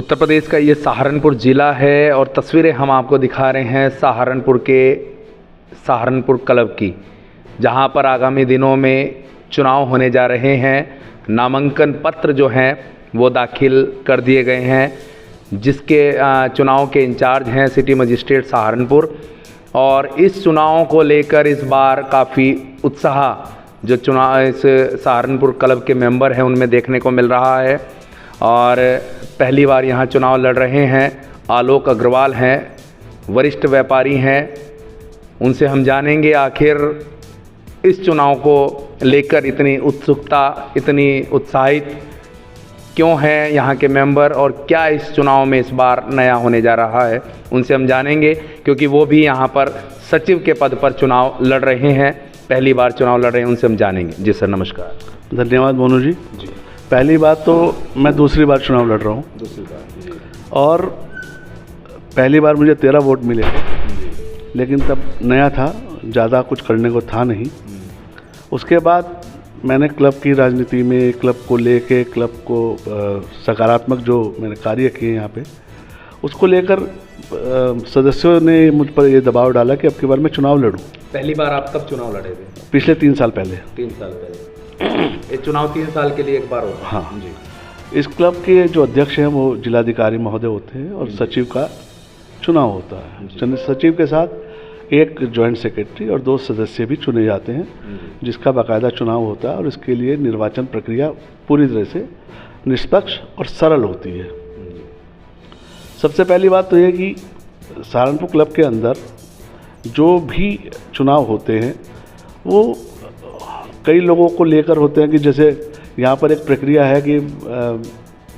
उत्तर प्रदेश का ये सहारनपुर ज़िला है और तस्वीरें हम आपको दिखा रहे हैं सहारनपुर क्लब की, जहां पर आगामी दिनों में चुनाव होने जा रहे हैं। नामांकन पत्र जो हैं वो दाखिल कर दिए गए हैं, जिसके चुनाव के इंचार्ज हैं सिटी मजिस्ट्रेट सहारनपुर। और इस चुनाव को लेकर इस बार काफ़ी उत्साह जो चुनाव इस सहारनपुर क्लब के मेंबर हैं उनमें देखने को मिल रहा है। और पहली बार यहाँ चुनाव लड़ रहे हैं आलोक अग्रवाल हैं, वरिष्ठ व्यापारी हैं। उनसे हम जानेंगे आखिर इस चुनाव को लेकर इतनी उत्सुकता, इतनी उत्साहित क्यों हैं यहाँ के मेंबर, और क्या इस चुनाव में इस बार नया होने जा रहा है। उनसे हम जानेंगे, क्योंकि वो भी यहाँ पर सचिव के पद पर चुनाव लड़ रहे हैं, पहली बार चुनाव लड़ रहे हैं। उनसे हम जानेंगे। जी सर, नमस्कार। धन्यवाद मोनू जी। पहली बात तो मैं दूसरी बार चुनाव लड़ रहा हूँ। दूसरी बार और पहली बार मुझे 13 वोट मिले थे, लेकिन तब नया था, ज़्यादा कुछ करने को था नहीं। उसके बाद मैंने क्लब की राजनीति में क्लब को लेके, क्लब को सकारात्मक जो मैंने कार्य किए यहाँ पे, उसको लेकर सदस्यों ने मुझ पर ये दबाव डाला कि अब की बार मैं चुनाव लड़ूं। पहली बार आप कब चुनाव लड़े थे? पिछले 3 साल पहले। 3 साल पहले। ये चुनाव 3 साल के लिए एक बार होता है। हाँ जी। इस क्लब के जो अध्यक्ष हैं वो जिलाधिकारी महोदय होते हैं और सचिव का चुनाव होता है। सचिव के साथ एक जॉइंट सेक्रेटरी और 2 सदस्य भी चुने जाते हैं, जिसका बाकायदा चुनाव होता है। और इसके लिए निर्वाचन प्रक्रिया पूरी तरह से निष्पक्ष और सरल होती है। सबसे पहली बात तो यह कि सहारनपुर क्लब के अंदर जो भी चुनाव होते हैं वो कई लोगों को लेकर होते हैं कि जैसे यहाँ पर एक प्रक्रिया है कि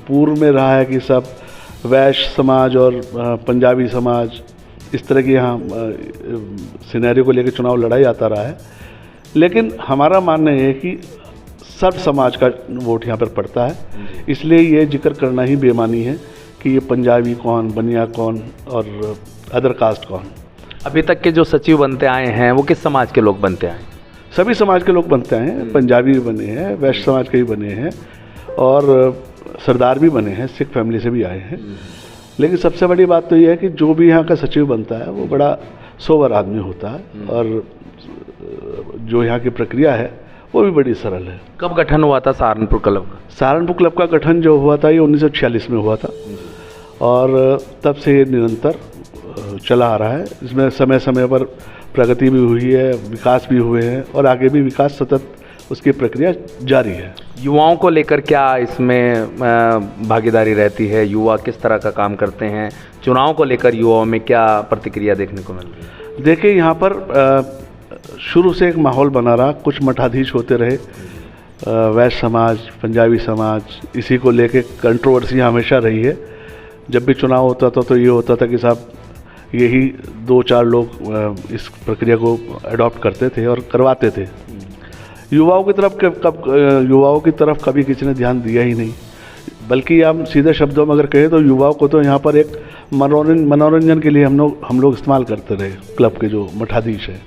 पूर्व में रहा है कि सब वैश्य समाज और पंजाबी समाज, इस तरह की यहाँ सिनेरियो को लेकर चुनाव लड़ा जाता रहा है। लेकिन हमारा मानना है कि सब समाज का वोट यहाँ पर पड़ता है, इसलिए ये जिक्र करना ही बेमानी है कि ये पंजाबी कौन, बनिया कौन और अदर कास्ट कौन। अभी तक के जो सचिव बनते आए हैं वो किस समाज के लोग बनते आए हैं? सभी समाज के लोग बनते हैं। पंजाबी भी बने हैं, वैश्य समाज के भी बने हैं और सरदार भी बने हैं, सिख फैमिली से भी आए हैं। लेकिन सबसे बड़ी बात तो यह है कि जो भी यहाँ का सचिव बनता है वो बड़ा सोबर आदमी होता है और जो यहाँ की प्रक्रिया है वो भी बड़ी सरल है। कब गठन हुआ था सहारनपुर क्लब का? सहारनपुर क्लब का गठन जो हुआ था ये 1946 में हुआ था और तब से ये निरंतर चला आ रहा है। इसमें समय समय पर प्रगति भी हुई है, विकास भी हुए हैं और आगे भी विकास सतत उसकी प्रक्रिया जारी है। युवाओं को लेकर क्या इसमें भागीदारी रहती है? युवा किस तरह का काम करते हैं? चुनाव को लेकर युवाओं में क्या प्रतिक्रिया देखने को मिल रही है? देखिए, यहाँ पर शुरू से एक माहौल बना रहा, कुछ मठाधीश होते रहे, वैश्य समाज, पंजाबी समाज, इसी को लेके कंट्रोवर्सी हमेशा रही है। जब भी चुनाव होता था तो ये होता था कि साहब यही 2-4 लोग इस प्रक्रिया को अडॉप्ट करते थे और करवाते थे। युवाओं की तरफ कभी किसी ने ध्यान दिया ही नहीं। बल्कि हम सीधे शब्दों में अगर कहें तो युवाओं को तो यहाँ पर एक मनोरंजन के लिए हम लोग इस्तेमाल करते रहे। क्लब के जो मठाधीश हैं,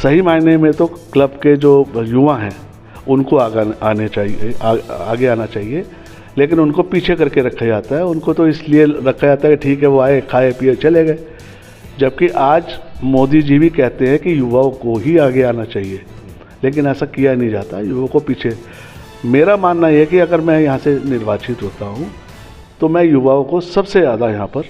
सही मायने में तो क्लब के जो युवा हैं उनको आगे आना चाहिए, लेकिन उनको पीछे करके रखा जाता है। उनको तो इसलिए रखा जाता है कि ठीक है वो आए, खाए पिए चले गए। जबकि आज मोदी जी भी कहते हैं कि युवाओं को ही आगे आना चाहिए, लेकिन ऐसा किया नहीं जाता, युवाओं को पीछे। मेरा मानना यह है कि अगर मैं यहाँ से निर्वाचित होता हूँ तो मैं युवाओं को सबसे ज़्यादा यहाँ पर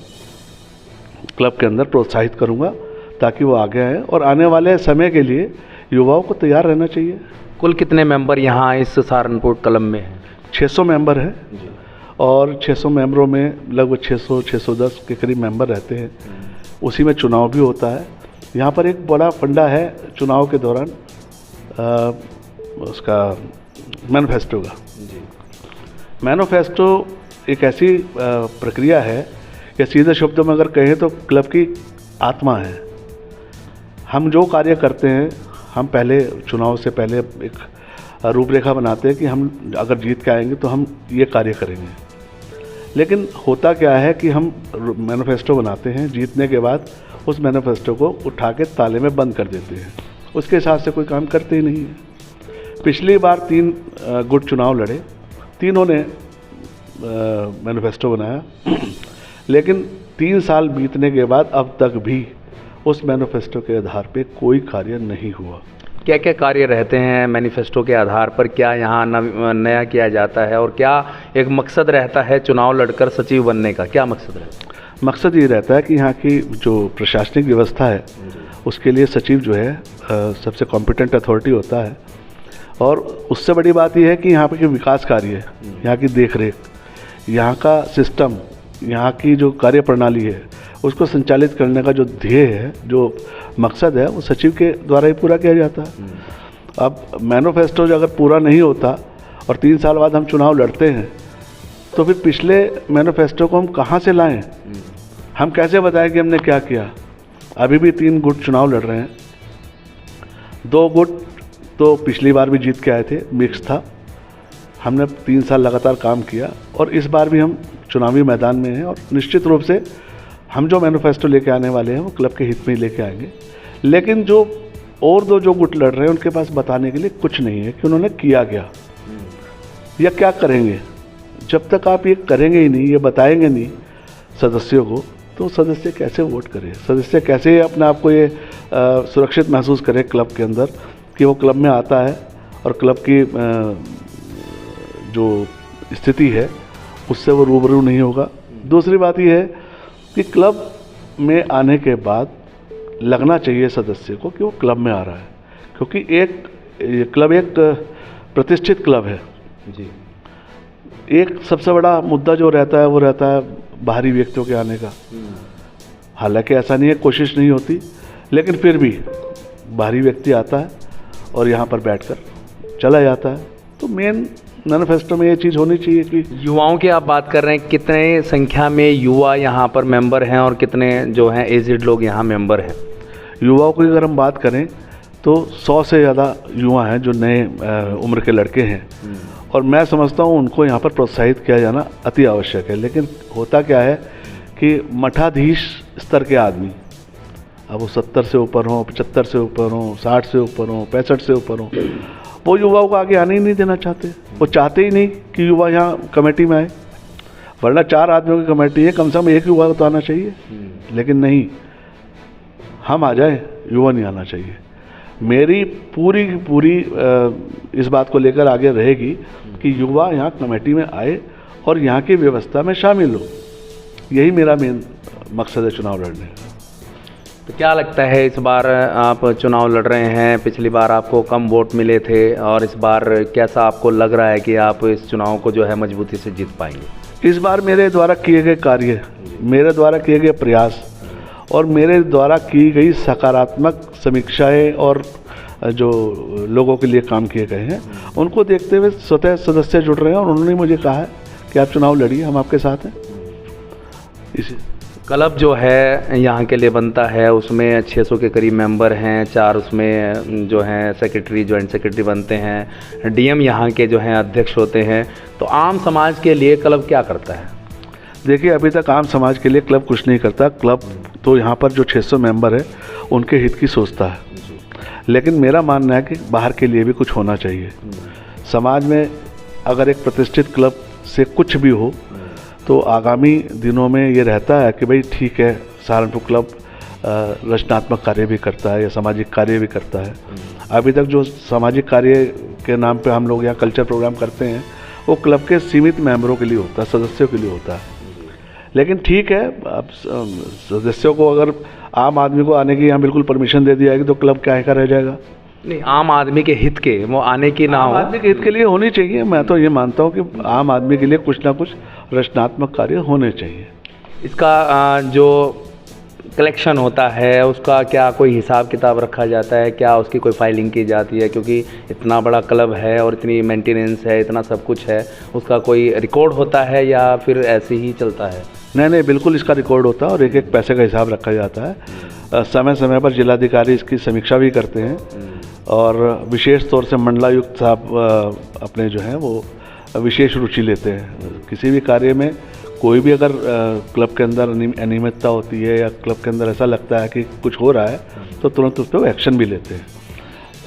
क्लब के अंदर प्रोत्साहित करूँगा ताकि वो आगे आएँ और आने वाले समय के लिए युवाओं को तैयार रहना चाहिए। कुल कितने मेंबर यहाँ इस सहारनपुर क्लब में हैं? 600 मेंबर हैं और 600 मेंबरों में लगभग 600-610 के करीब मेंबर रहते हैं। उसी में चुनाव भी होता है। यहाँ पर एक बड़ा फंडा है चुनाव के दौरान उसका मैनिफेस्टो का। मैनिफेस्टो एक ऐसी प्रक्रिया है कि सीधे शब्दों में अगर कहें तो क्लब की आत्मा है। हम जो कार्य करते हैं, हम पहले चुनाव से पहले एक रूपरेखा बनाते हैं कि हम अगर जीत के आएंगे तो हम ये कार्य करेंगे। लेकिन होता क्या है कि हम मैनिफेस्टो बनाते हैं, जीतने के बाद उस मैनिफेस्टो को उठा के ताले में बंद कर देते हैं, उसके हिसाब से कोई काम करते ही नहीं है। पिछली बार 3 गुट चुनाव लड़े, तीनों ने मैनिफेस्टो बनाया लेकिन 3 साल बीतने के बाद अब तक भी उस मैनिफेस्टो के आधार पे कोई कार्य नहीं हुआ। क्या क्या कार्य रहते हैं मैनिफेस्टो के आधार पर? क्या यहाँ नया किया जाता है और क्या एक मकसद रहता है चुनाव लड़कर सचिव बनने का? क्या मकसद रहता है? मकसद ये रहता है कि यहाँ की जो प्रशासनिक व्यवस्था है उसके लिए सचिव जो है सबसे कॉम्पिटेंट अथॉरिटी होता है, और उससे बड़ी बात यह है कि यहाँ पे के विकास कार्य, यहाँ की देखरेख, यहाँ का सिस्टम, यहाँ की जो कार्य प्रणाली है उसको संचालित करने का जो ध्येय है, जो मकसद है, वो सचिव के द्वारा ही पूरा किया जाता है। अब मैनिफेस्टो अगर पूरा नहीं होता और 3 साल बाद हम चुनाव लड़ते हैं तो फिर पिछले मैनिफेस्टो को हम कहाँ से लाएं? हम कैसे बताएं कि हमने क्या किया? अभी भी 3 गुट चुनाव लड़ रहे हैं। 2 गुट तो पिछली बार भी जीत के आए थे, मिक्स था। हमने 3 साल लगातार काम किया और इस बार भी हम चुनावी मैदान में हैं, और निश्चित रूप से हम जो मैनिफेस्टो लेके आने वाले हैं वो क्लब के हित में ही लेके आएंगे। लेकिन जो और 2 जो गुट लड़ रहे हैं उनके पास बताने के लिए कुछ नहीं है कि उन्होंने किया क्या या क्या करेंगे। जब तक आप ये करेंगे ही नहीं, ये बताएंगे नहीं सदस्यों को, तो सदस्य कैसे वोट करें? सदस्य कैसे अपने आप को ये सुरक्षित महसूस करे क्लब के अंदर कि वो क्लब में आता है और क्लब की जो स्थिति है उससे वो रूबरू नहीं होगा। दूसरी बात ये है कि क्लब में आने के बाद लगना चाहिए सदस्य को कि वो क्लब में आ रहा है, क्योंकि एक क्लब एक प्रतिष्ठित क्लब है जी। एक सबसे बड़ा मुद्दा जो रहता है वो रहता है बाहरी व्यक्तियों के आने का। हालांकि ऐसा नहीं है, कोशिश नहीं होती, लेकिन फिर भी बाहरी व्यक्ति आता है और यहाँ पर बैठकर चला जाता है। तो मेन मैनिफेस्टो में ये चीज़ होनी चाहिए कि युवाओं की आप बात कर रहे हैं, कितने संख्या में युवा यहाँ पर मेंबर हैं और कितने जो हैं एजेड लोग यहाँ मेंबर हैं? युवाओं की अगर हम बात करें तो 100 से ज़्यादा युवा हैं जो नए उम्र के लड़के हैं, और मैं समझता हूँ उनको यहाँ पर प्रोत्साहित किया जाना अति आवश्यक है। लेकिन होता क्या है कि मठाधीश स्तर के आदमी, अब वो 70 से ऊपर हों, 75 से ऊपर हों, 60 से ऊपर हों, 65 से ऊपर हों, वो युवाओं को आगे आने ही नहीं देना चाहते। वो चाहते ही नहीं कि युवा यहाँ कमेटी में आए, वरना 4 आदमियों की कमेटी है, कम से कम एक युवा को तो आना चाहिए। लेकिन नहीं, हम आ जाए, युवा नहीं आना चाहिए। मेरी पूरी इस बात को लेकर आगे रहेगी कि युवा यहाँ कमेटी में आए और यहाँ की व्यवस्था में शामिल हो। यही मेरा मेन मकसद है चुनाव लड़ने का। तो क्या लगता है इस बार आप चुनाव लड़ रहे हैं, पिछली बार आपको कम वोट मिले थे और इस बार कैसा आपको लग रहा है कि आप इस चुनाव को जो है मजबूती से जीत पाएंगे? इस बार मेरे द्वारा किए गए कार्य, मेरे द्वारा किए गए प्रयास और मेरे द्वारा की गई सकारात्मक समीक्षाएं और जो लोगों के लिए काम किए गए हैं, उनको देखते हुए स्वतः सदस्य जुड़ रहे हैं और उन्होंने मुझे कहा है कि आप चुनाव लड़िए, हम आपके साथ हैं। इसी क्लब जो है यहाँ के लिए बनता है उसमें 600 के करीब मेंबर हैं, 4 उसमें जो हैं सेक्रेटरी, जॉइंट सेक्रेटरी बनते हैं, डीएम यहाँ के जो हैं अध्यक्ष होते हैं। तो आम समाज के लिए क्लब क्या करता है? देखिए, अभी तक आम समाज के लिए क्लब कुछ नहीं करता। क्लब तो यहाँ पर जो 600 मेंबर है उनके हित की सोचता है, लेकिन मेरा मानना है कि बाहर के लिए भी कुछ होना चाहिए। समाज में अगर एक प्रतिष्ठित क्लब से कुछ भी हो तो आगामी दिनों में ये रहता है कि भाई ठीक है, सहारनपुर क्लब रचनात्मक कार्य भी करता है या सामाजिक कार्य भी करता है। अभी तक जो सामाजिक कार्य के नाम पे हम लोग यहाँ कल्चर प्रोग्राम करते हैं वो क्लब के सीमित मेंबरों के लिए होता है, सदस्यों के लिए होता है। लेकिन ठीक है, अब सदस्यों को अगर आम आदमी को आने की यहाँ बिल्कुल परमिशन दे दी जाएगी तो क्लब क्या रह जाएगा? नहीं, आम आदमी के हित के वो आने की ना हो, आम आदमी के हित के लिए होनी चाहिए। मैं तो ये मानता हूँ कि आम आदमी के लिए कुछ ना कुछ रचनात्मक कार्य होने चाहिए। इसका जो कलेक्शन होता है उसका क्या कोई हिसाब किताब रखा जाता है? क्या उसकी कोई फाइलिंग की जाती है? क्योंकि इतना बड़ा क्लब है और इतनी मेंटेनेंस है, इतना सब कुछ है, उसका कोई रिकॉर्ड होता है या फिर ऐसे ही चलता है? नहीं, बिल्कुल इसका रिकॉर्ड होता है और एक एक पैसे का हिसाब रखा जाता है। समय समय पर जिलाधिकारी इसकी समीक्षा भी करते हैं और विशेष तौर से मंडलायुक्त साहब अपने जो हैं वो विशेष रुचि लेते हैं। किसी भी कार्य में कोई भी अगर क्लब के अंदर अनियमितता होती है या क्लब के अंदर ऐसा लगता है कि कुछ हो रहा है तो तुरंत उस पर एक्शन भी लेते हैं।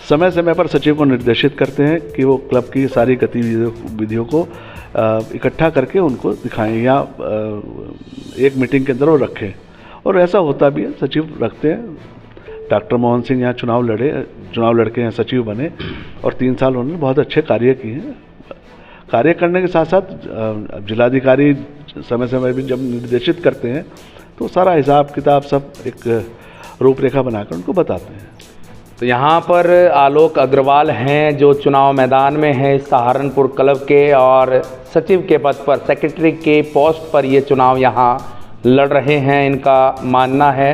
समय समय पर सचिव को निर्देशित करते हैं कि वो क्लब की सारी गतिविधियों को इकट्ठा करके उनको दिखाएं या एक मीटिंग के अंदर वो रखें। और ऐसा होता भी है, सचिव रखते हैं। डॉक्टर मोहन सिंह यहाँ चुनाव लड़के यहाँ सचिव बने और 3 साल उन्होंने बहुत अच्छे कार्य किए हैं। कार्य करने के साथ साथ जिलाधिकारी समय समय भी जब निर्देशित करते हैं तो सारा हिसाब किताब सब एक रूपरेखा बनाकर उनको बताते हैं। तो यहाँ पर आलोक अग्रवाल हैं जो चुनाव मैदान में हैं सहारनपुर क्लब के, और सचिव के पद पर, सेक्रेटरी के पोस्ट पर ये चुनाव यहाँ लड़ रहे हैं। इनका मानना है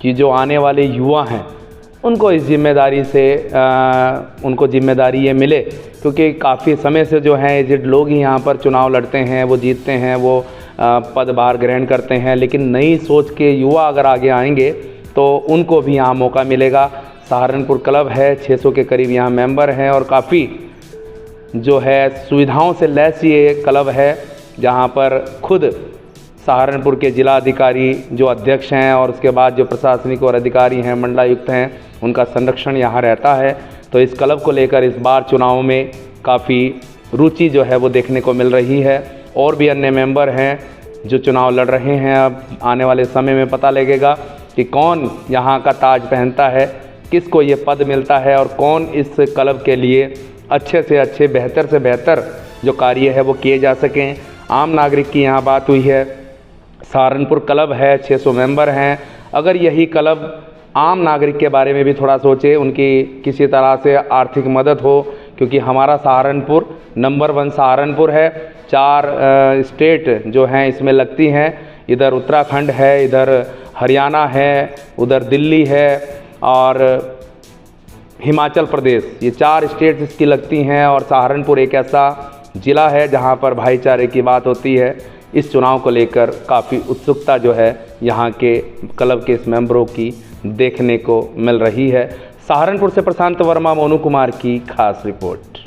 कि जो आने वाले युवा हैं उनको इस जिम्मेदारी से उनको जिम्मेदारी ये मिले, क्योंकि काफ़ी समय से जो हैं एजेड लोग ही यहाँ पर चुनाव लड़ते हैं, वो जीतते हैं, वो पदभार ग्रहण करते हैं। लेकिन नई सोच के युवा अगर आगे आएंगे तो उनको भी यहाँ मौका मिलेगा। सहारनपुर क्लब है, 600 के करीब यहाँ मेंबर हैं और काफ़ी जो है सुविधाओं से लैस ये क्लब है, जहाँ पर खुद सहारनपुर के जिला अधिकारी जो अध्यक्ष हैं और उसके बाद जो प्रशासनिक और अधिकारी हैं, मंडलायुक्त हैं, उनका संरक्षण यहाँ रहता है। तो इस क्लब को लेकर इस बार चुनाव में काफ़ी रुचि जो है वो देखने को मिल रही है। और भी अन्य मेंबर हैं जो चुनाव लड़ रहे हैं। अब आने वाले समय में पता लगेगा कि कौन यहाँ का ताज पहनता है, किसको ये पद मिलता है और कौन इस क्लब के लिए अच्छे से अच्छे, बेहतर से बेहतर जो कार्य है वो किए जा सकें। आम नागरिक की यहाँ बात हुई है। सहारनपुर क्लब है, 600 मेंबर हैं। अगर यही क्लब आम नागरिक के बारे में भी थोड़ा सोचे, उनकी किसी तरह से आर्थिक मदद हो, क्योंकि हमारा सहारनपुर नंबर 1 सहारनपुर है। 4 स्टेट जो हैं इसमें लगती हैं, इधर उत्तराखंड है, इधर हरियाणा है, उधर दिल्ली है और हिमाचल प्रदेश, ये 4 स्टेट्स इसकी लगती हैं। और सहारनपुर एक ऐसा ज़िला है जहाँ पर भाईचारे की बात होती है। इस चुनाव को लेकर काफ़ी उत्सुकता जो है यहाँ के क्लब के इस मेंबरों की देखने को मिल रही है। सहारनपुर से प्रशांत वर्मा, मोनू कुमार की खास रिपोर्ट।